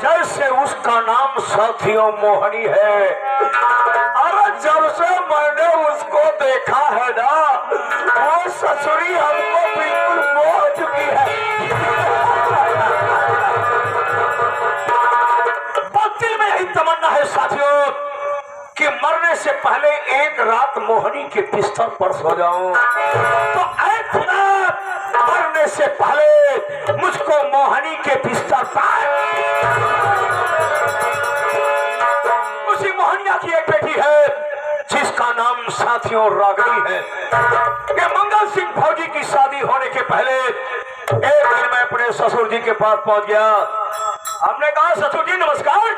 जैसे उसका नाम साथियों मोहनी है। अरे जब से मैंने उसको देखा है ना, वो ससुरी हमको बिल्कुल मोह चुकी है। भक्ति में यही तमन्ना है साथियों कि मरने से पहले एक रात मोहनी के बिस्तर पर सो जाऊं। तो ऐ खुदा, मरने से पहले मुझको मोहनी के बिस्तर पर। उसी मोहनिया की एक बेटी है जिसका नाम साथियों रागिनी है। ये मंगल सिंह फौजी की शादी होने के पहले एक दिन मैं अपने ससुर जी के पास पहुंच गया। हमने कहा, ससुर जी नमस्कार।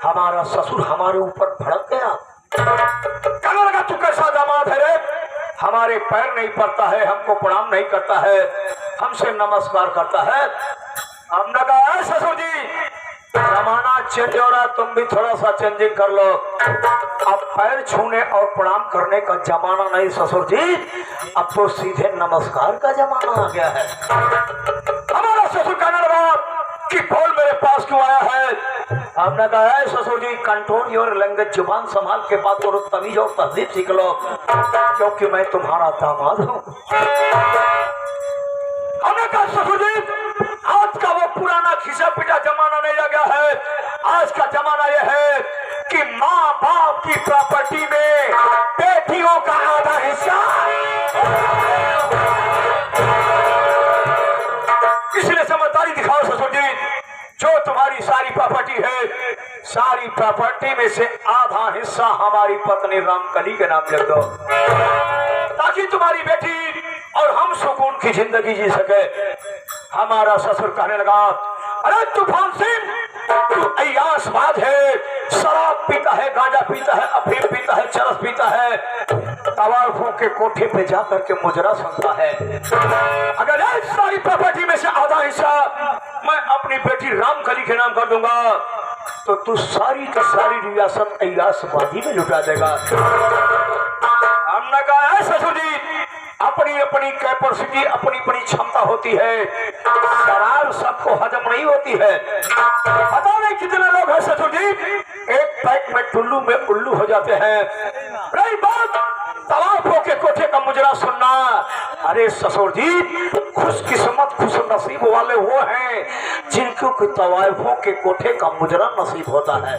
हमारा ससुर हमारे ऊपर भड़क गया, कहने लगा, तू कैसा दामाद है रे, हमारे पैर नहीं पड़ता है, हमको प्रणाम नहीं करता है, हमसे नमस्कार करता है। हमने कहा, ससुर जी जमाना चेंज हो रहा, तुम भी थोड़ा सा चेंजिंग कर लो। अब पैर छूने और प्रणाम करने का जमाना नहीं ससुर जी, अब तो सीधे नमस्कार का जमाना आ गया है। हमारा ससुर कहने लगा कि बोल मेरे पास क्यों आया है। आपने कहा है, ससुर जी कंट्रोल योर लैंग्वेज, जुबान संभाल के बात करो, तमीज और तहजीब सीख लो, क्योंकि मैं तुम्हारा दामाद हूँ। हमने कहा, ससुर जी आज का वो पुराना खिसा पिटा जमाना नहीं लग गया है। आज का जमाना यह है कि माँ बाप की प्रॉपर्टी में बेटियों का आधा हिस्सा, इसलिए समझदारी दिखाओ ससुर जी। जो तुम्हारी सारी प्रॉपर्टी है, सारी प्रॉपर्टी में से आधा हिस्सा हमारी पत्नी रामकली के नाम लिख दो, ताकि तुम्हारी बेटी और हम सुकून की जिंदगी जी सके। हमारा ससुर कहने लगा, अरे तूफान सिंह, तू अय्यासबाज है, शराब पीता है, गांजा पीता है, अफीम पीता है, चरस पीता है, तवायफों के कोठे पे जाकर के मुजरा सुनता है। अगर एक सारी प्रॉपर्टी में से आधा हिस्सा मैं अपनी बेटी रामकली के नाम कर दूंगा, तो तू सारी का सारी रियासत अय्यासबाजी में लुटा देगा। हमने कहा, है ससुर जी अपनी अपनी कैपेसिटी, अपनी अपनी क्षमता होती है, शराब सबको हजम नहीं होती है। पता नहीं कितने लोग हैं ससुर जी, एक पैक में टुल्लू में उल्लू हो जाते हैं। रही बात तवायफों के कोठे का मुजरा सुनना, अरे ससुर जी खुशकिस्मत खुश नसीब वाले वो हैं जिनको तवायफों के कोठे का मुजरा नसीब होता है।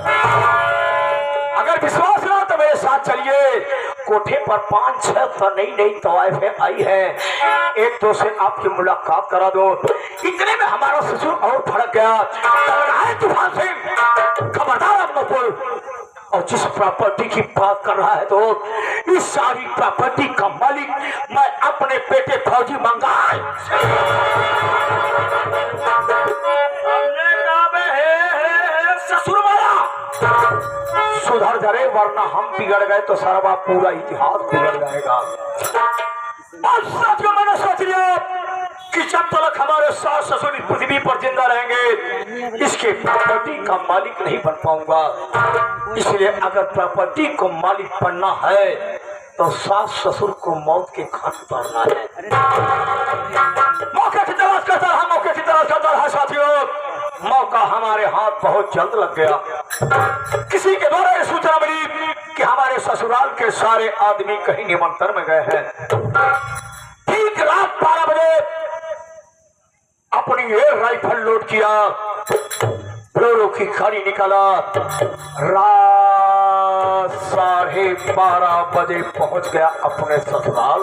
अगर विश्वास ना तो मेरे साथ चलिए, कोठे पर 5-6 नई तवायफें आई हैं, एक दो से आपकी मुलाकात करा दो। इतने में हमारा ससुर और भड़क गया, तूफान सिंह खबरदार अब मत बोल, और जिस प्रॉपर्टी की बात कर रहा है तो इस सारी प्रॉपर्टी का मालिक मैं अपने बेटे फौजी मंगाल। ससुर वाला सुधर जरे, वरना हम बिगड़ गए तो सारा पूरा इतिहास बिगड़ जाएगा। और साथियों मैंने सोच लिया कि जब तक हमारे सास ससुर इस पृथ्वी पर जिंदा रहेंगे, इसके प्रॉपर्टी का मालिक नहीं बन पाऊंगा। इसलिए अगर प्रॉपर्टी को मालिक बनना है तो सास ससुर को मौत के घाट उतारना है। मौके की तलाश करता रहा, मौके की तलाश करता रहा साथियों, मौका हमारे हाथ बहुत जल्द लग गया। किसी के द्वारा ये सूचना मिली कि हमारे ससुराल के सारे आदमी कहीं निमंत्रण में गए हैं। ठीक रात 12 बजे अपनी एयर राइफल लोड किया, बोलेरो की गाड़ी निकाला, रात 12:30 बजे पहुंच गया अपने ससुराल।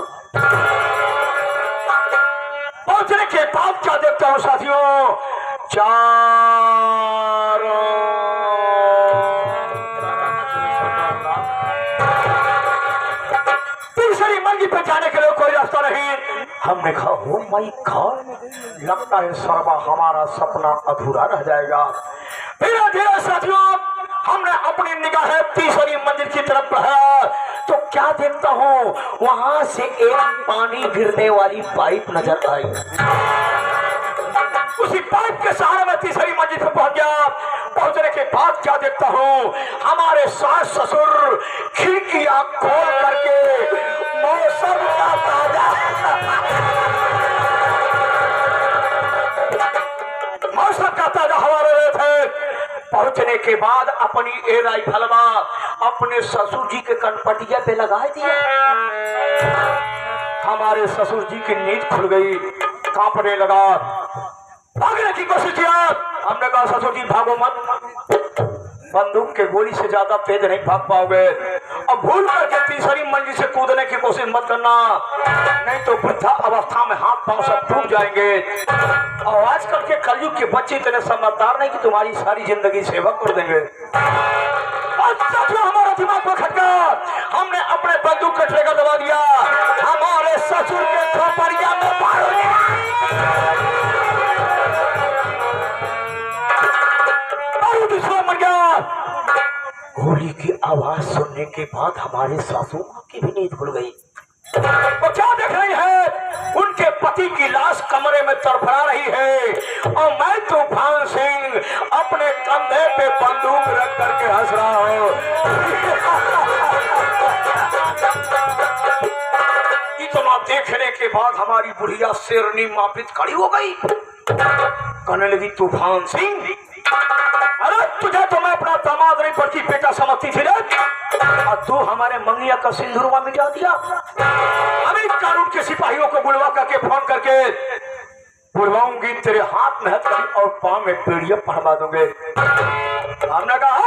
पहुंचने के बाद क्या देखता हूं साथियों, तीसरी मंजिल पे जाने के लिए कोई रास्ता नहीं। हमने कहा, हो माय गॉड, लगता है सर्वा हमारा सपना अधूरा रह जाएगा। धीरे धीरे साथियों हमने अपनी निगाहें तीसरी मंजिल की तरफ बढ़ाया तो क्या देखता हूँ, वहां से एक पानी गिरने वाली पाइप नजर आई। उसी पाइप के सहारे में तीसरी मंजिल पर पहुंच गया। पहुंचने के बाद क्या देखता हूँ, हमारे सास ससुर खिड़कियां खोल करके मौसम का ताजा हवा ले रहे थे। पहुंचने के बाद अपनी ए राइफलवा अपने ससुर जी के कनपटिया पे लगा दिया। हमारे ससुर जी की नींद खुल गई, कांपने लगा, भागने की कोशिश किया। हमने कहा ससुर जी भागो मत, बंदूक के गोली से ज्यादा तेज नहीं भाग पाओगे, अब भूल करके तीसरी मंजिल से कूदने की कोशिश मत करना, नहीं तो वृद्धा अवस्था में हाथ पांव सब टूट जाएंगे। और आजकल के कलयुग के बच्चे इतने समझदार नहीं कि तुम्हारी सारी जिंदगी सेवा कर देंगे। हमारा दिमाग में खटका, हमने अपने बंदूक का ट्रिगर दबा दिया, हमारे ससुर के खोपड़िया में मार दिया। मर गया। गोली की आवाज सुनने के बाद हमारे सासू की भी नींद खुल गई। वो क्या देख रही है? उनके पति की लाश कमरे में तड़फड़ा रही है और मैं तूफान सिंह अपने कंधे पे बंदूक रख करके हंस रहा हूँ। इतना देखने के बाद हमारी बुढ़िया शेरनी मापित खड़ी हो गई, कहने लगी तूफान सिंह, अरे तुझे तो मैं अपना दामाद नहीं पड़ती बेटा समझती थी रे, और तू हमारे मंगिया का सिंदूरवा मिटा दिया। अभी कानून के सिपाहियों को बुलवा करके फोन करके बुलवाऊंगी, तेरे हाथ में हथकड़ी और पांव में पेड़िया पढ़वा दूंगे। हमने कहा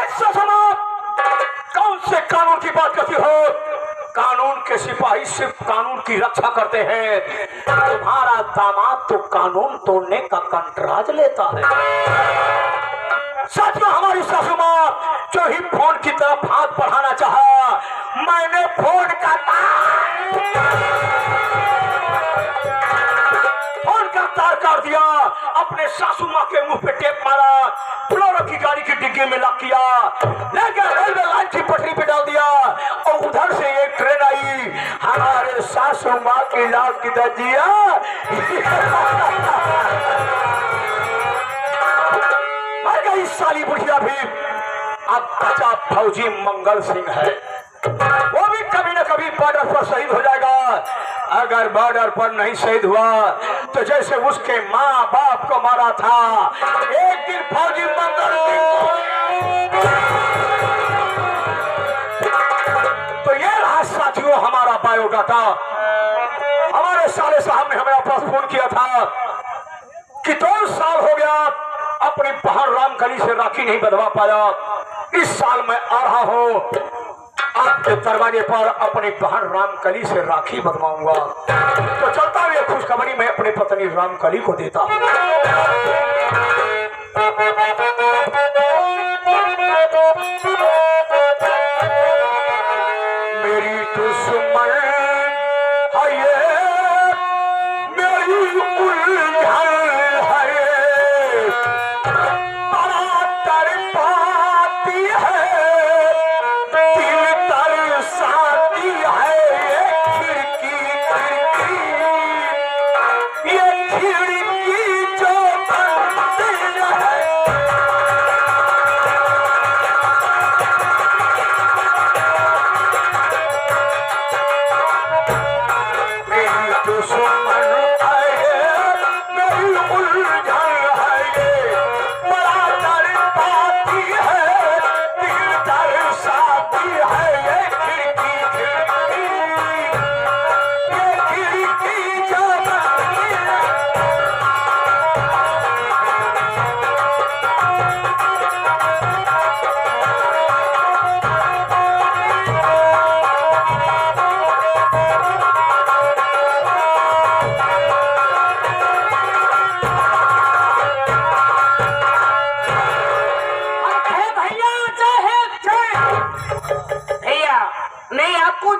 कौन से कानून की बात करती हो? कानून के सिपाही सिर्फ कानून की रक्षा करते हैं, तुम्हारा दामाद तो कानून तोड़ने का कंट्राज लेता है। सच में हमारी सासू मां जो ही फोन की तरफ हाथ बढ़ाना चाहा, मैंने फोन का तार काट दिया, अपने सासू मां के मुंह पे टेप मारा, फ्लोरो की गाड़ी की डिग्गी में लॉक किया, लेकर रेलवे लाइन की पटरी पे डाल दिया और उधर से एक ट्रेन आई, हमारे सासू मां की लाश की दजिया इस साली बुढ़िया भी। अब बचा फौजी मंगल सिंह है, वो भी कभी न कभी बॉर्डर पर शहीद हो जाएगा। अगर बॉर्डर पर नहीं शहीद हुआ तो जैसे उसके माँ बाप को मारा था, एक दिन फौजी मंगल सिंह। तो ये रहा साथियों हमारा बायोडाटा। हमारे साले साहब ने हमें वापस फोन किया था कि 2 साल हो गया अपनी बहन रामकली से राखी नहीं बंधवा पाया। इस साल मैं आ रहा हूं आपके दरवाजे पर अपनी बहन रामकली से राखी बंधवाऊंगा। तो चलता हुए खुशखबरी मैं अपनी पत्नी रामकली को देता हूं। मेरी दुश्मन है ये, मेरी उलझन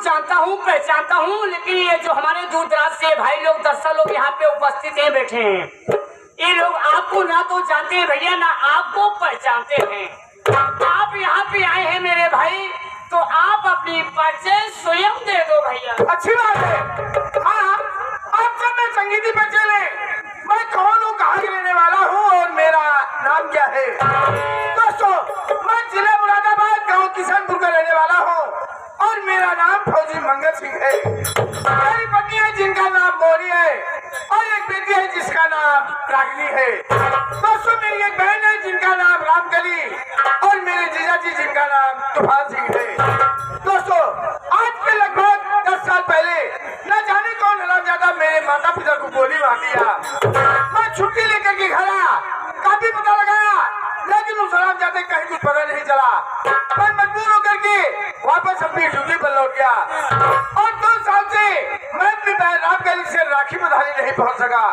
जानता हूँ पहचानता हूँ, लेकिन ये जो हमारे दूर दराज से भाई लोग 10 लोग यहाँ पे उपस्थित हैं, बैठे हैं, ये लोग आपको ना तो जानते हैं भैया, ना आपको पहचानते हैं। आप यहाँ पे आए हैं मेरे भाई, तो आप अपनी परिचय स्वयं दे दो भैया। अच्छी बात है। हाँ, आप सब में संगीती पर चले। मैं कौन हूँ, कहाँ के रहने वाला हूँ और मेरा नाम क्या है? दोस्तों, मैं जिला मुरादाबाद गाँव किशनपुर का रहने वाला हूँ और मेरा नाम फौजी मंगल सिंह है। मेरी पत्नी है जिनका नाम मोरी है और एक बेटी है जिसका नाम रागिनी है। दोस्तों, मेरी एक बहन है जिनका नाम राम रामकली और मेरे जीजा जी जिनका नाम तूफान सिंह है। दोस्तों, आज के लगभग 10 साल पहले न जाने कौन हरामजादा मेरे माता पिता को गोली मार दिया। मैं छुट्टी लेकर के घर आया, काफी पता लगाया, लेकिन उस हरामजादे कहीं कुछ पता नहीं चला। मैं मजबूर होकर के वापस अपनी ड्यूटी पर लौट गया और 2 साल से मैं अपनी बहन रामकली से राखी बंधाने नहीं पहुंच सका।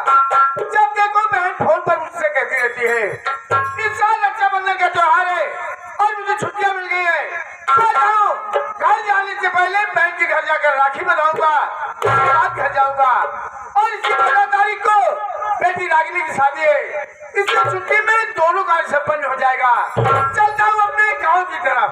जब देखो बहन फोन पर मुझसे कहती रहती है इस साल रक्षाबंधन का त्योहार है और मुझे छुट्टियां मिल गई है, मैं जाऊं घर जाने से पहले बहन के घर जाकर राखी बंधाऊंगा, रात घर जाऊंगा और इसी 15 तारीख को बेटी रागिनी की शादी है। इसलिए छुट्टी में दोनों कार्य संपन्न हो जाएगा। चलता हूँ अपने गाँव की तरफ।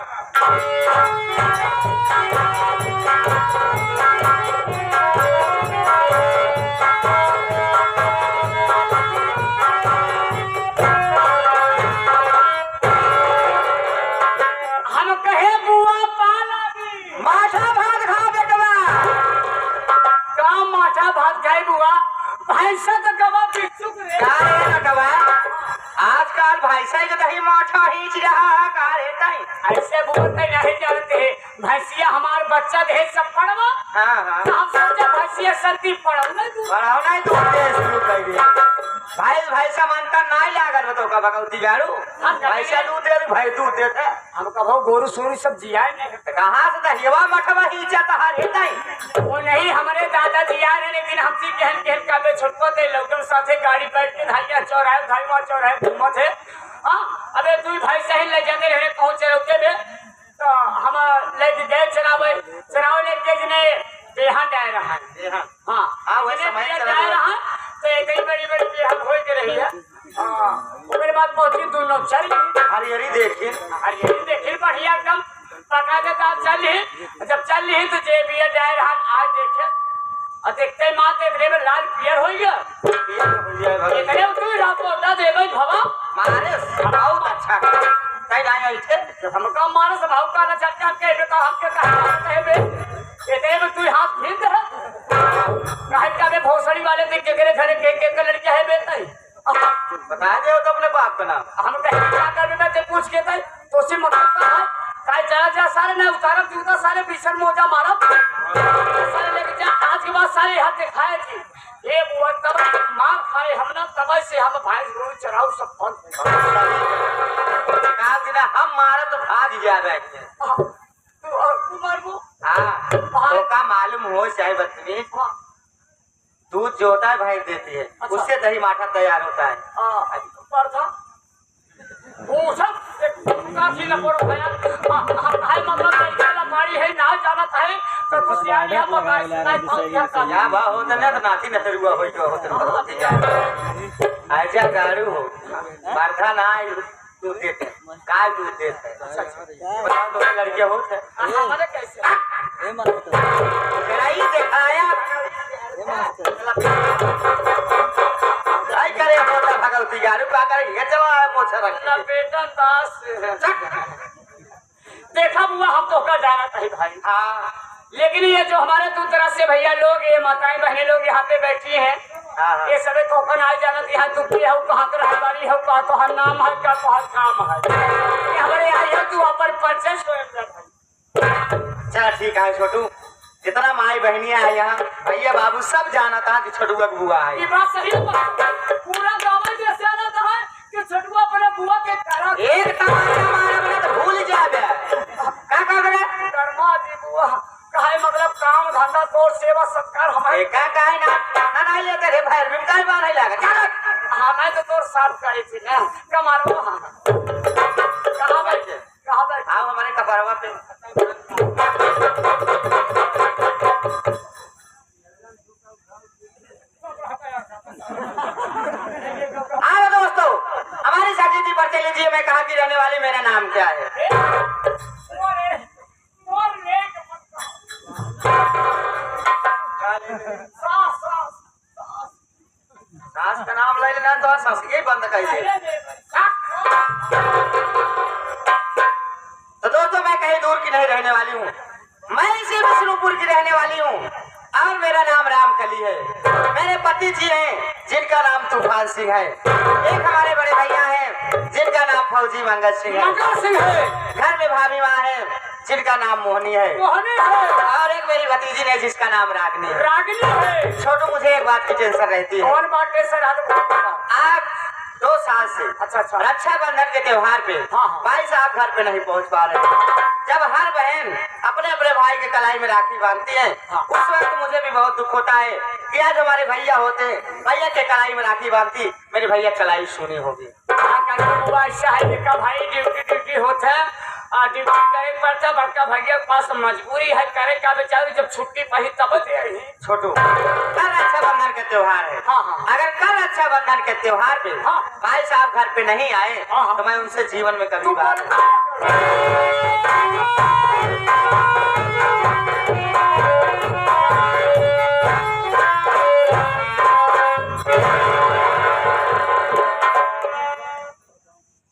हम कहे बुआ पाला दी माठा भात खा बेटवा। काम माठा भात खाए बुआ भैंसा तो गवा बिच्छू रे आजकल भैंसा के दही माठा ही रहा है का रहता है। ऐसे बोलते नहीं जानते भैंसिया हमार बच्चा दे सब पड़वा। हाँ हम सोचे भैंसिया सर्दी पड़ल नहीं तू पढ़ाओ नहीं तो शुरू कर दिया। भैंसा मानता नहीं लागल बताओ का भगवती गारू भैंसा दूध दे भाई दूध देते हम कहो गोरू सोरू सब जिया नहीं कहाँ से दहिवा मठवा ही जाता है रहता है। वो नहीं हमारे दादा जी आ रहे लेकिन हमसे कहन कहन का बे छोटको थे लोगन साथे गाड़ी बैठ के धाइया चौराहे धाइवा चौराहे घूमत है। अबे तू भाई सही ले जाते रहे पहुंचे रुके बे तो हम ले गए चरावे लेके जने बेहा डाय रहा है। हां वो समय डाय रहा तो एक ही बड़ी बड़ी बेहद हो के रही है। उसके बाद पहुंची दोनों चल हरियरी देखी बढ़िया एकदम पका के दांत चल ही जब चल ही तो जे भी डाय रहा आज देखे और देखते मां देख रे में लाल पियर हो गया एकरे तू रापोटा देबे भवा मारे बहुत अच्छा सही लाइन है थे हमका मारे स्वभाव का ना चक्का के बे तो हमके कहे बे एकरे में तू हाथ भीड़ दे काहे का बे भोसड़ी वाले देख के करे घरे के लड़का है बे तई बता दे तो अपने बाप का नाम हम कहे क्या कर मैं ते पूछ के तई तो से मतलब का है काय चला जा सारे ना उतारा जूता सारे भीषण मोजा मारा सारे लेके जा आज के बाद सारे हाथ दिखाए थी ये बुआ तब मां खाए हमने तब से हम भाई रोज चराऊ सब फल कहा कि ना हम मारे तो भाग जा रहे हैं तू मार वो हाँ तो का मालूम हो चाहे बदतमीज दूध जो होता है भैंस देती है उससे दही माठा तैयार होता है। वो सब काफी न पड़ो भैया हाय मतलब चला मारी है ना जाना है तो खुशियां यहां पर गाइस या बा होता ना तो नाती न तरुआ होई तो होता आजा गाड़ू हो बरखा ना दूध देते काय दूध देते बताओ दो लड़के होते हमारे कैसे लड़ाई दिखाया करे होता भगवती गारू का करे ये चला मोछा रख बेटा दास देखा बुआ हम तो का जाना था भाई हाँ लेकिन ये जो हमारे दूर दराज से भैया लोग ये माताएं बहनें लोग यहाँ पे बैठी हैं ये सभी टोकन आ जाना यहाँ दुखी है कहाँ का रहबारी है कहाँ तो हर नाम है क्या तो हर काम है हमारे आई है तू पर परचेस चल ठीक है छोटू जितना माई बहनियां है यहाँ भैया बाबू सब जाना था कि छोटुआ की बुआ है। ये बात सही है पूरा गाँव में जैसे आना था कि छोटुआ अपने बुआ के करा एक तमाशा मारा बना तो भूल जाबे का करे कर्मा दी बुआ काहे मतलब काम धंधा तोर सेवा सत्कार हमारे का काहे ना ना लेते रे भाई बिमकाई बार नहीं लगा चल हां मैं तो तोर साथ करे थी ना कमारो कहां बैठे आओ हमारे कपड़वा पे आओ दोस्तों हमारी साथी पर चल लीजिए मैं कहाँ की रहने वाली मेरा नाम क्या है सास का नाम ले लेना तो सास के बंद कर दे तो दोस्तों मैं कहीं दूर की नहीं रहने वाली हूँ मैं इसी विष्णुपुर की रहने वाली हूँ और मेरा नाम रामकली है। मेरे पति जी हैं जिनका नाम तूफान सिंह है। एक हमारे बड़े भैया हैं जिनका नाम फौजी जी मंगल सिंह है। मंगल सिंह है, घर में भाभी माँ है जिनका नाम मोहनी है, मोहनी है, और एक मेरी भतीजी है जिसका नाम रागनी है। रागिनी है। छोटू मुझे एक बात की टेंशन रहती है। कौन बात टेंशन है? आज 2 साल से अच्छा अच्छा। रक्षाबंधन के त्योहार पे हाँ, हाँ। भाई साहब घर पे नहीं पहुंच पा रहे। जब हर बहन अपने अपने भाई के कलाई में राखी बांधती है, हाँ। उस वक्त मुझे भी बहुत दुख होता है कि आज हमारे भैया होते, भैया के कलाई में राखी बांधती, मेरी भैया कलाई सुनी होगी। क्या करना हुआ शायद का भाई ड्यूटी होता है, ड्यूटी करे पड़ता। बड़का भैया के पास मजबूरी है करे का, बेचारी जब छुट्टी पाई तब दे रही। छोटू, कल रक्षाबंधन का त्योहार है। हाँ, हाँ। अगर कल रक्षाबंधन के त्योहार पे हाँ। भाई साहब घर पे नहीं आए, हाँ, हाँ। तो मैं उनसे जीवन में कभी तू बात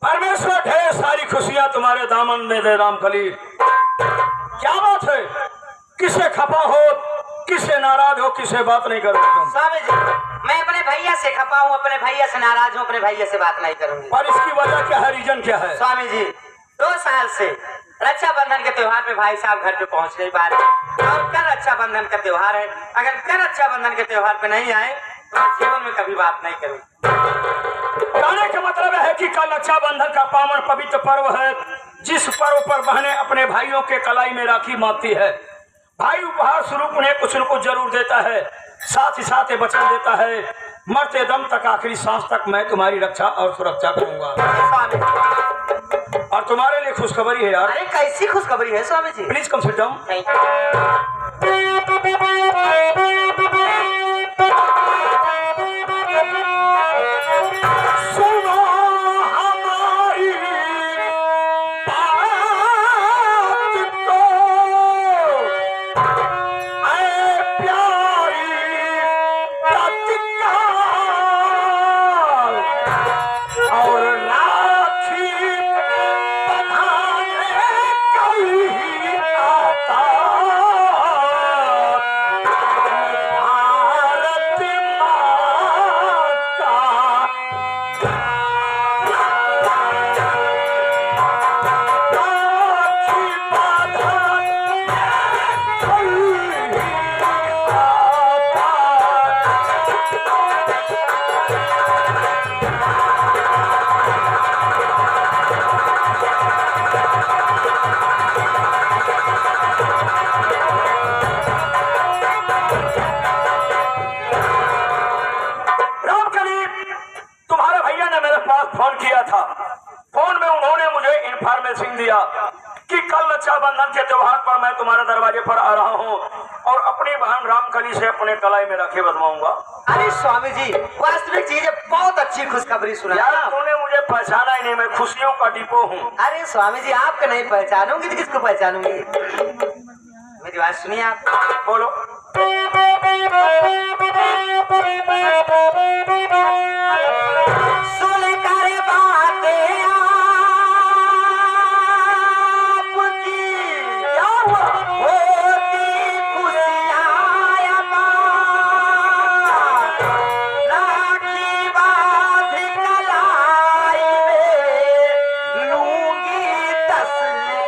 परमेश्वर ढेर सारी खुशियां तुम्हारे दामन में दे रामकली। क्या बात है? किसे खपा हो, किसे नाराज हो, किसे बात नहीं करोगे तुम? स्वामी जी, मैं अपने भैया से खपा हूँ, अपने भैया से नाराज हूँ, अपने भैया से बात नहीं करूंगी। और इसकी वजह क्या है, रीजन क्या है? स्वामी जी, 2 साल से रक्षाबंधन के त्योहार पे भाई साहब घर पे पहुंच नहीं पा रहे, और कल रक्षाबंधन का त्योहार है। अगर कल रक्षाबंधन के त्योहार पे नहीं आए तो मैं जीवन में कभी बात नहीं करूंगी। कहने का मतलब है कि कल रक्षाबंधन का पावन पवित्र पर्व है, जिस पर्व पर बहनें अपने भाइयों के कलाई में राखी बांधती है। भाई उपहार स्वरूप उन्हें कुछ न कुछ जरूर देता है, साथ ही साथ ये वचन देता है, मरते दम तक, आखिरी सांस तक मैं तुम्हारी रक्षा और सुरक्षा करूंगा। स्वामी, और तुम्हारे लिए खुशखबरी है यार। अरे कैसी खुशखबरी है Swami ji? Please come sit down. Thank you. सुनो हमारी बात को, ऐ प्यारी तत्काल, और राखी बंधाने कहीं आता भारत माँ का राखी बंधाने कहीं रामकली, तुम्हारे भैया ने मेरे पास फोन किया था। फोन में उन्होंने मुझे इन्फॉर्मेशन दिया कि कल रक्षाबंधन के त्योहार पर मैं तुम्हारे दरवाजे पर आ रहा हूँ और अपनी बहन रामकली से अपने कलाई में राखी बंधवाऊंगा। अरे स्वामी जी, वास्तविक चीज है, बहुत अच्छी खुशखबरी सुना यार तूने मुझे पहचाना ही नहीं, मैं खुशियों का डिपो हूँ। अरे स्वामी जी, आपको नहीं पहचानूंगी तो किसको पहचानूंगी? मेरी बात सुनिए आप। बोलो। सुन कर बातें आपकी, क्या हुआ? होती खुशियाँ अपार, राखी बांध कलाई में लूंगी तसल्ली।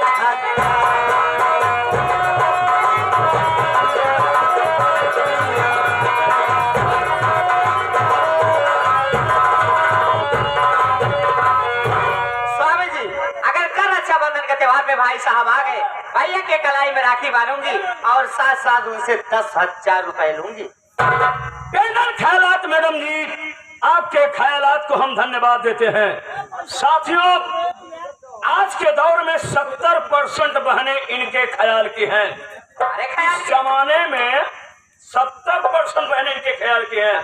स्वामी जी, अगर कल रक्षाबंधन के त्योहार पे भाई साहब आ गए, भैया के कलाई में राखी बांधूंगी और साथ साथ उनसे 10,000 रुपए लूंगी। टेंडर ख्यालात मैडम जी, आपके ख्यालात को हम धन्यवाद देते हैं। साथियों, आज के दौर में 70% बहनें इनके ख्याल की हैं। अरे ख्याल इस जमाने में 70% बहनें इनके ख्याल की हैं।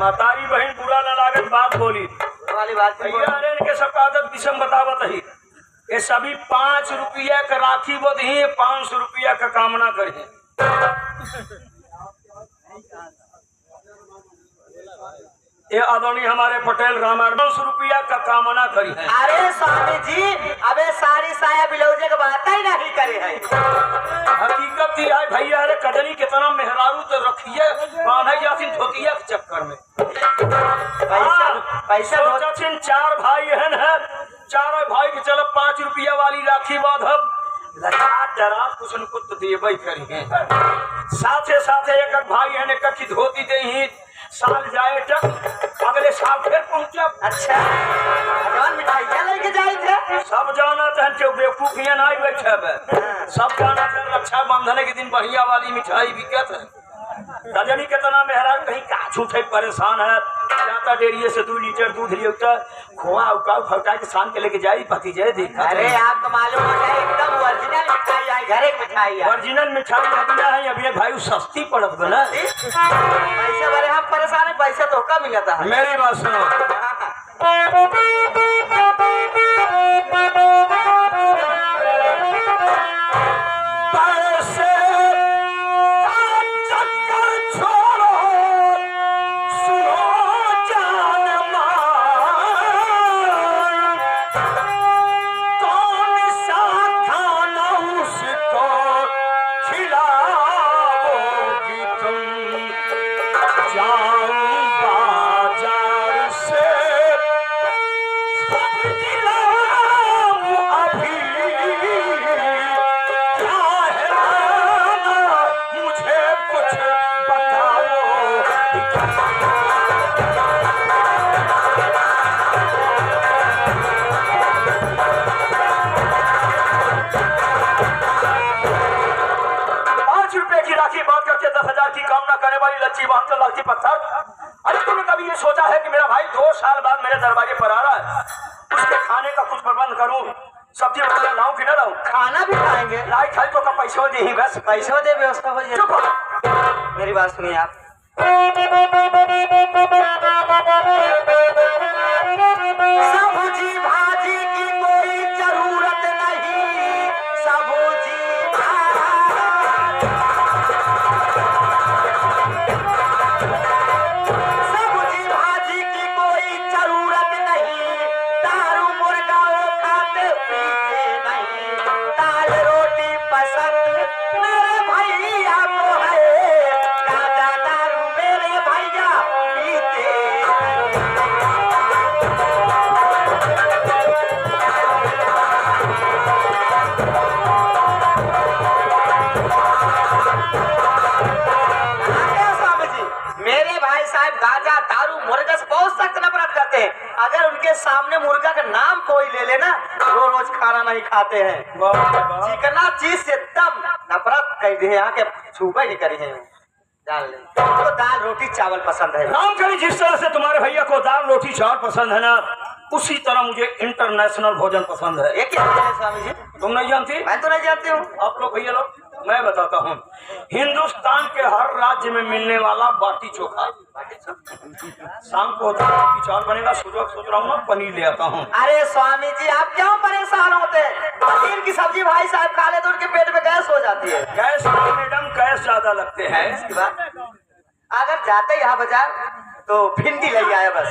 मतारी बहन बुरा न लागत बात बोली वाली बात भैया, अरे इनके सब आदत विषम बतावत ही। ये सभी 5 रुपया का राखी बधी, 500 रुपया का कामना करी। ये आदरणीय हमारे पटेल रामायण 500 रुपया का कामना करी है। अरे स्वामी जी, अबे साड़ी साया ब्लाउज के बात ही नहीं करे है। हकीकत ही है भैया, अरे कदनी कितना मेहरारू तो रखिए बांधा जाती धोतिया के चक्कर में। पैसा पैसा बहुत- सोचथिन 4 भाई एहन है चारों भाई के चलो 5 रुपया वाली राखी बांधब लगा डरा कुछ न कुछ तो देवे करिए। साथे साथे एक भाई है ने की धोती दे ही साल जाए तक अगले साल फिर पहुंचब। अच्छा जवान मिठाई लेके जाए थे। सब जाना तहन के बेवकूफियां नहीं बैठे सब जाना थे रक्षा बंधन के दिन बढ़िया वाली मिठाई बिकत है। रजनी कितना मेहरा कहीं का झूठे परेशान है जाता डेरिए से 2 लीटर दूध लियो खोआ उकाऊ फटा के शान के लेके जाई पति जय देखा। अरे आपको मालूम है एकदम ओरिजिनल मिठाई है, घरे की मिठाई है। ओरिजिनल मिठाई अभी है अभी भाई सस्ती पड़त गो ना। पैसे वाले हम परेशान है, पैसा तो का मिलता है। मेरी बात सुनो लच्ची बांध कर लाठी पत्थर। अरे तूने कभी ये सोचा है कि मेरा भाई 2 साल बाद मेरे दरवाजे पर आ रहा है, उसके खाने का कुछ प्रबंध करूं, सब्जी वगैरह लाऊं कि न लाऊं? खाना भी खाएंगे लाई खाई तो का पैसे दे ही बस पैसों दे व्यवस्था हो जाए। चुप मेरी बात सुनिए आप। सब्जी भाजी की कोई जरूरत नहीं, सब्जी भाजी की कोई जरूरत नहीं, दारू मुर्गा वो खाते पीते नहीं, दाल रोटी पसंद मेरे भैया को है, गाजा दारू मेरे भैया पीते। मेरे भाई साहब गाजा दारू मुर्गा से बहुत सख्त नफरत करते हैं। अगर उनके सामने मुर्गा का नाम कोई ले लेना रोज खाना नहीं खाते हैं। चिकना चीज से एकदम नफरत कर दी है, यहाँ के छूबे नहीं करी है। दाल तो दाल रोटी चावल पसंद है। राम करी जिस तरह से तुम्हारे भैया को दाल रोटी चावल पसंद है ना, उसी तरह मुझे इंटरनेशनल भोजन पसंद है। ये क्या है स्वामी जी? तुम नहीं जानती? मैं तो नहीं जानती हूँ। आप लोग भैया लोग मैं बताता हूँ। हिंदुस्तान के हर राज्य में मिलने वाला बाटी चोखा, शाम को बाटी चावल बनेगा, सुबह सोच रहा हूँ पनीर ले आता हूँ। अरे स्वामी जी आप क्यों परेशान होते हैं? पनीर की सब्जी भाई साहब खा ले तो उनके पेट में गैस हो जाती है। गैस नहीं मैडम, गैस ज्यादा लगते हैं। इसकी बात अगर जाते यहाँ बाजार तो भिंडी ले आया बस।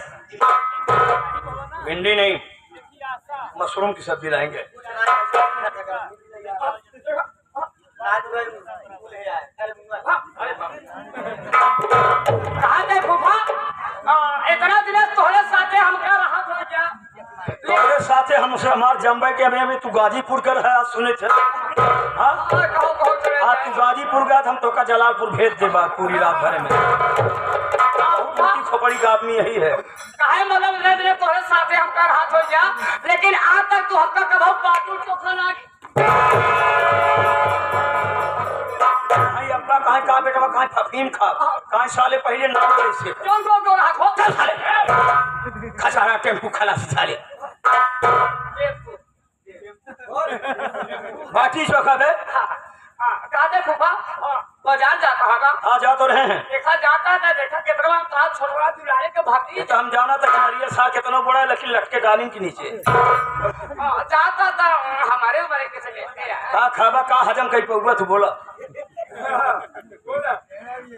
भिंडी नहीं, मशरूम की सब्जी लाएंगे। कहाँ गए फूफा? इतना दिन तोहरे साथे हम क्या रहा था क्या? तोहरे साथे हमसे हमार जम्बे के अभी तू गाजीपुर कर है, आज सुने थे। हाँ कहो आज तू गाजीपुर गया, हम तो का जलालपुर भेज दे बात पूरी रात भर में। मोटी खोपड़ी का आदमी यही है। काहे मतलब ले दे तोहरे साथे हम का रहा था क्या? लेकिन आज तक तू हक्का कबाब बाटू चोखा ना अब्बा कहाँ कहाँ बेटा कहाँ फफीम खा कहाँ साले पहले नाम कैसे कौन रहा था? चल साले खसारा टेम्पू खलास साले बाटी चोखा बे। कादे फूफा बाजार जाता है हाँ जा तो रहे हैं। देखा जाता है, देखा कितना का छोड़वा दुलारे के भाती ये तो हम जाना था हमारी सा कितना बड़ा लेकिन लटके डालिन के नीचे जाता था हमारे उम्र के से लेते हैं। का खाबा का हजम कई पौवा तू बोला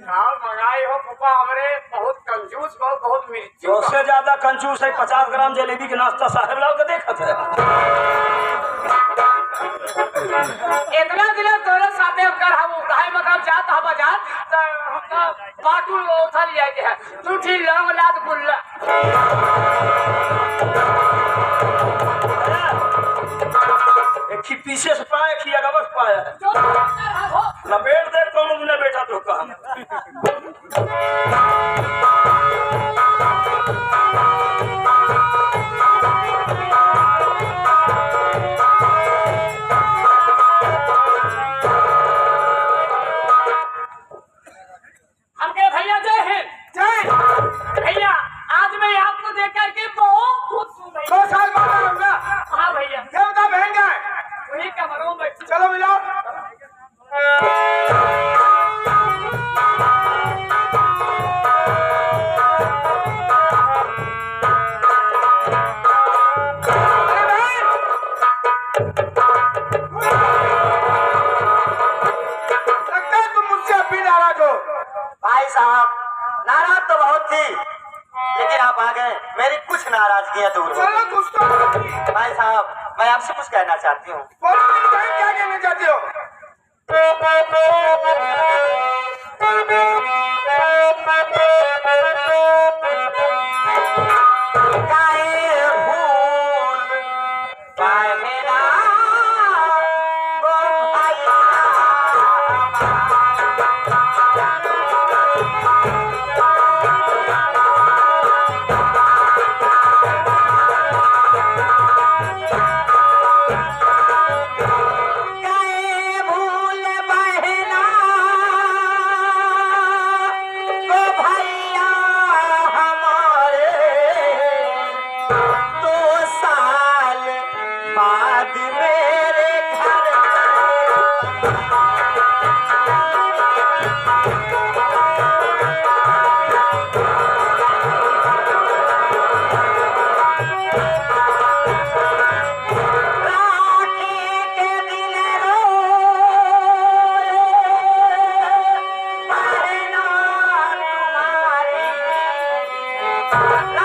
खाओ मंगाई हो फूफा हमरे बहुत कंजूस बहुत मिर्ची उससे ज्यादा कंजूस है 50 ग्राम जलेबी के नाश्ता साहेब लाल का देखा था। इतना दिन तोरे साथे हम कर हम काहे मतलब जाता है बाजार हमका बाटू उठा लिया है तू ठीक लौंग लाद गुल्ला। मैं आपसे कुछ कहना चाहती हूँ। बोलो मेरी बहन, क्या कहना चाहती हो? राखी